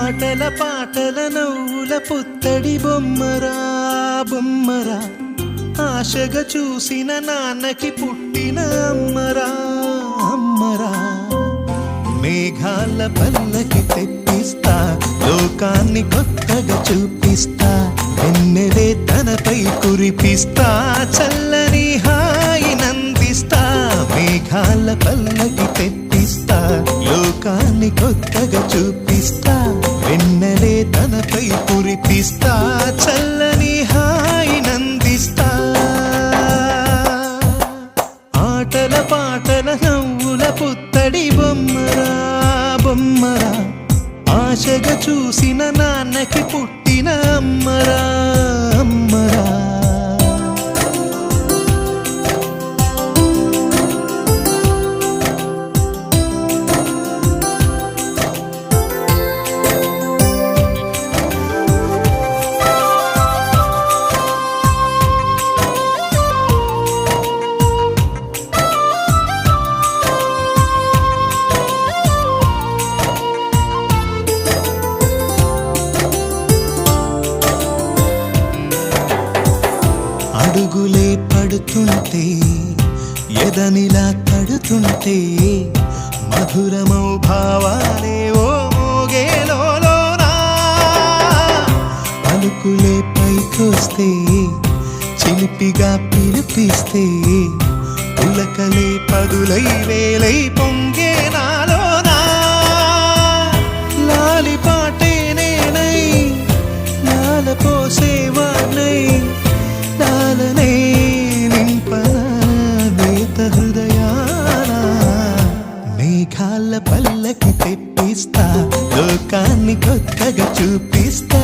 ఆటల పాటల నవ్వుల పుత్తడి బొమ్మరా బొమ్మరా, ఆశగా చూసిన నాన్నకి పుట్టిన అమ్మరా అమ్మరా. మేఘాల పల్లకి తెప్పిస్తా, లోకాన్ని కొత్తగా చూపిస్తా, వెన్నెలే తనపై కురిపిస్తా, చల్లని హాయి నందిస్తా. మేఘాల పల్లకి తెప్పిస్తా, లోకాన్ని కొత్తగా చూపిస్తా, వెన్నెలే తనపై కురిపిస్తా, చల్లని హాయి నందిస్తా. ఆటల పాటల నవ్వుల పుత్తడి బొమ్మరా బొమ్మరా, ఆశగా చూసిన నాన్నకి పుట్టిన అమ్మరా అమ్మరా. అడుగులే పడుతుంటే, ఎదనిలా తడుతుంటే, మధురమౌ భావాలే ఓ మోగేలోనా. పలుకులే పైకొస్తే, చిలిపిగా పిలిపిస్తే, పులకలే పదులై వేలై పొంగే నాలోనా. లాలి పాటే నేనై, లాల పోసేవాణ్ణై, లాలనే నింపనా నేత హృదయాన. మేఘాల పల్లకి తెప్పిస్తా, లోకాన్ని కొత్తగా చూపిస్తా,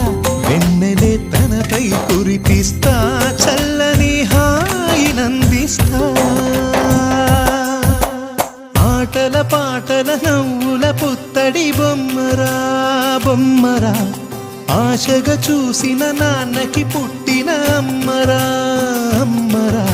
వెన్నెలే తనపై కురిపిస్తా, చల్లని హాయి నందిస్తా. ఆటల పాటల నవ్వుల పుత్తడి బొమ్మరా బొమ్మరా, ఆశగా చూసిన నాన్నకి పుట్టిన అమ్మరా అమ్మరా.